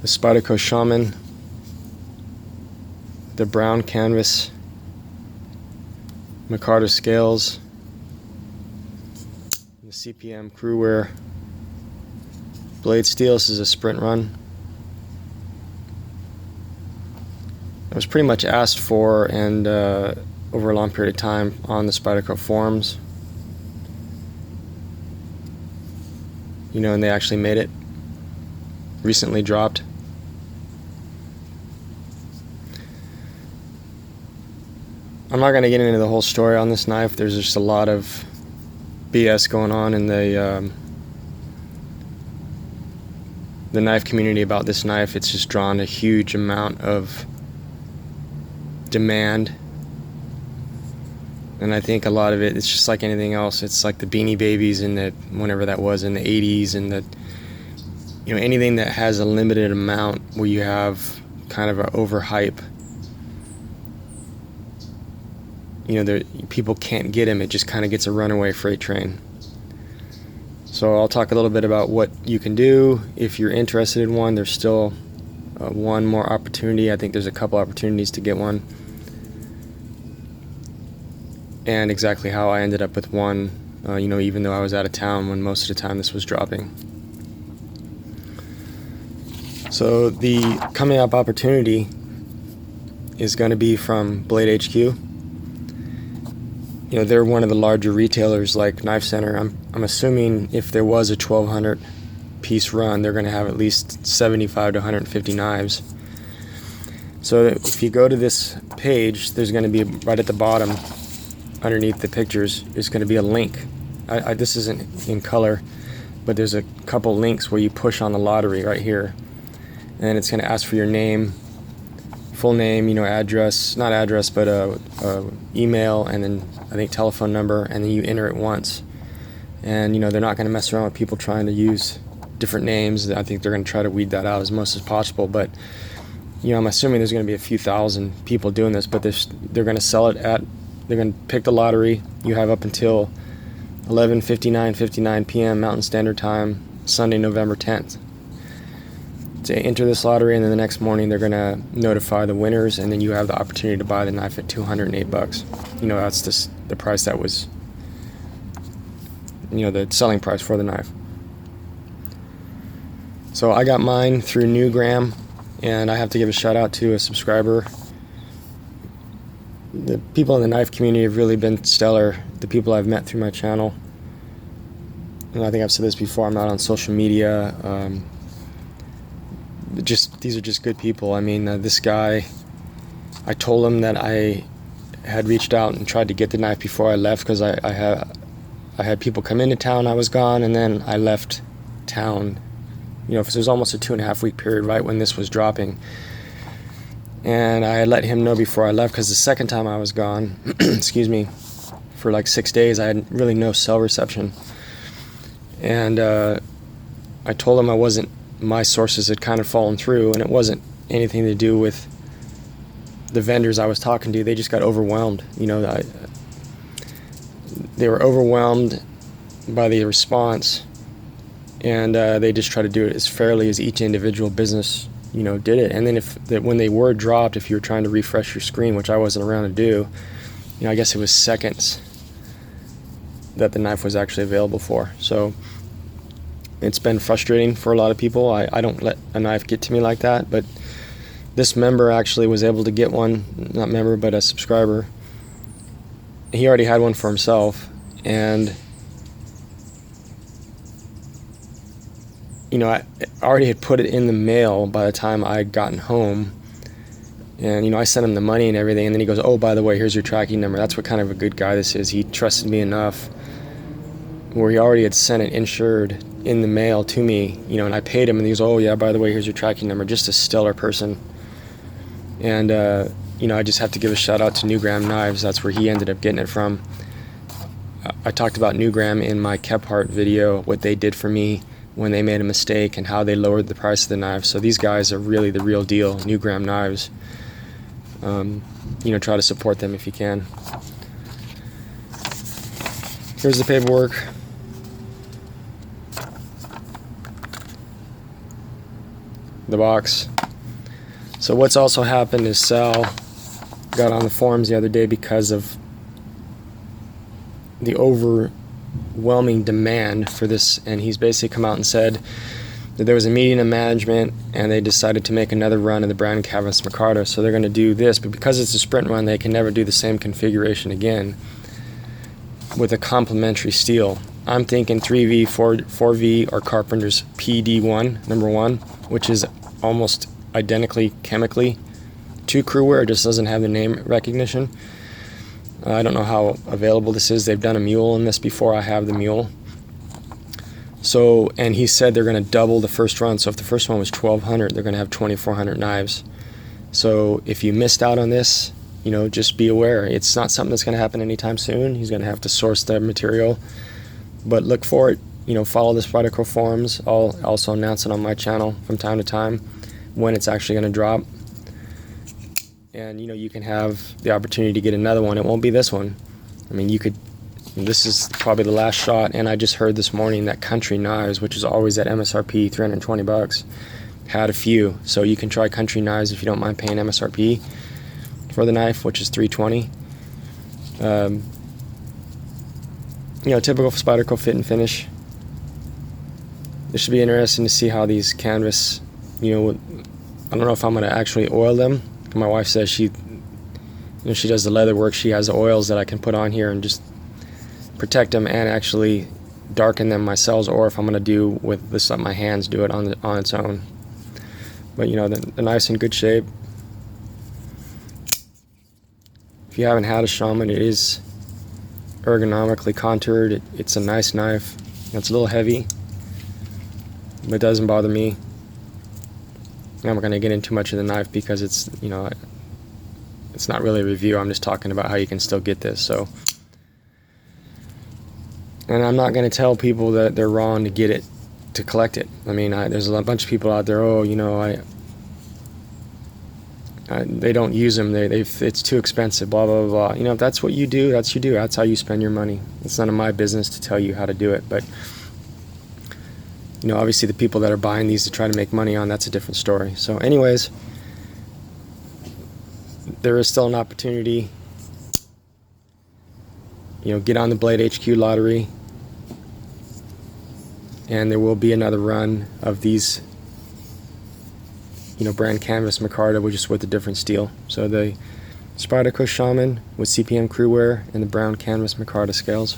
the Spyderco Shaman, the brown Canvas Micarta scales, the CPM-cruwear blade steel. This is a sprint run. It was pretty much asked for and over a long period of time on the Spyderco forums. You know, and they actually made it. Recently dropped. I'm not going to get into the whole story on this knife. There's just a lot of BS going on in the knife community about this knife. It's just drawn a huge amount of demand, and I think a lot of it's just like anything else. It's like the Beanie Babies in the whenever that was in the 80s, and the anything that has a limited amount where you have kind of an overhype. People can't get them. It just kind of gets a runaway freight train. So I'll talk a little bit about what you can do if you're interested in one. There's still one more opportunity. I think there's a couple opportunities to get one, and exactly how I ended up with one, even though I was out of town when most of the time this was dropping. So the coming up opportunity is going to be from Blade HQ. They're one of the larger retailers like Knife Center. I'm assuming if there was a 1,200 piece run, they're going to have at least 75 to 150 knives. So if you go to this page, there's going to be right at the bottom, underneath the pictures, there's going to be a link. This isn't in color, but there's a couple links where you push on the lottery right here, and it's going to ask for your name, full name, address, not address, but email, and then I think telephone number, and then you enter it once. And they're not going to mess around with people trying to use different names. I think they're going to try to weed that out as much as possible. But I'm assuming there's going to be a few thousand people doing this, but they're going to sell it they're going to pick the lottery. You have up until 11:59 p.m. Mountain Standard Time, Sunday, November 10th. To enter this lottery, and then the next morning they're going to notify the winners, and then you have the opportunity to buy the knife at $208. That's the price that was, the selling price for the knife. So I got mine through Newgram, and I have to give a shout out to a subscriber. The people in the knife community have really been stellar. The people I've met through my channel, and I think I've said this before, I'm not on social media. These are just good people. I mean, this guy, I told him that I had reached out and tried to get the knife before I left, because I had people come into town, I was gone, and then I left town. So it was almost a 2.5 week period right when this was dropping. And I had let him know before I left, because the second time I was gone, excuse me, for like 6 days, I had really no cell reception. And I told him my sources had kind of fallen through, and it wasn't anything to do with the vendors I was talking to. They just got overwhelmed. They were overwhelmed by the response, and they just try to do it as fairly as each individual business did it. And then when they were dropped, if you were trying to refresh your screen, which I wasn't around to do, I guess it was seconds that the knife was actually available for. So it's been frustrating for a lot of people. I don't let a knife get to me like that, but this member actually was able to get one. Not member, but a subscriber. He already had one for himself, and I already had put it in the mail by the time I had gotten home. And I sent him the money and everything, and then he goes, "Oh, by the way, here's your tracking number." That's what kind of a good guy this is. He trusted me enough where he already had sent it insured in the mail to me, and I paid him, and he goes, "Oh yeah, by the way, here's your tracking number." Just a stellar person. And I just have to give a shout out to Newgram Knives. That's where he ended up getting it from. I talked about Newgram in my Kephart video, what they did for me when they made a mistake and how they lowered the price of the knife. So these guys are really the real deal, Newgram Knives. Try to support them if you can. Here's the paperwork. the box. So what's also happened is Sal got on the forums the other day because of the overwhelming demand for this, and he's basically come out and said that there was a meeting of management and they decided to make another run of the brand Canvas Micarta. So they're going to do this, but because it's a sprint run, they can never do the same configuration again with a complementary steel. I'm thinking 3V, 4V, or Carpenter's PD1, number 1, which is almost identically chemically to CRUwear. It just doesn't have the name recognition. I don't know how available this is. They've done a mule in this before. I have the mule. So, and he said they're going to double the first run. So if the first one was 1,200, they're going to have 2,400 knives. So if you missed out on this, you know, just be aware. It's not something that's going to happen anytime soon. He's going to have to source the material. But look for it. You know, follow the Spyderco forums. I'll also announce it on my channel from time to time when it's actually going to drop. And, you know, you can have the opportunity to get another one. It won't be this one. I mean, you could... This is probably the last shot, and I just heard this morning that Country Knives, which is always at MSRP, 320 bucks, had a few. So you can try Country Knives if you don't mind paying MSRP for the knife, which is 320. You know, typical Spyderco fit and finish. This should be interesting to see how these canvas, you know, I don't know if I'm going to actually oil them. My wife says she does the leather work. She has the oils that I can put on here and just protect them and actually darken them myself, or if I'm going to do with this, let my hands do it on its own. But you know, the knife's in good shape. If you haven't had a Shaman, it is ergonomically contoured. It's a nice knife. It's a little heavy, but it doesn't bother me. I'm not going to get into much of the knife because it's, you know, it's not really a review. I'm just talking about how you can still get this. So, and I'm not going to tell people that they're wrong to get it, to collect it. I mean, there's a bunch of people out there, oh, you know, they don't use them. It's too expensive, blah, blah, blah. You know, if that's what you do, that's what you do. That's how you spend your money. It's none of my business to tell you how to do it. But, you know, obviously the people that are buying these to try to make money on, that's a different story. So anyways, there is still an opportunity. You know, get on the Blade HQ lottery, and there will be another run of these, you know, brand Canvas Micarta, which is with a different steel. So the Spyderco Shaman with CPM-cruwear and the brown Canvas Micarta scales.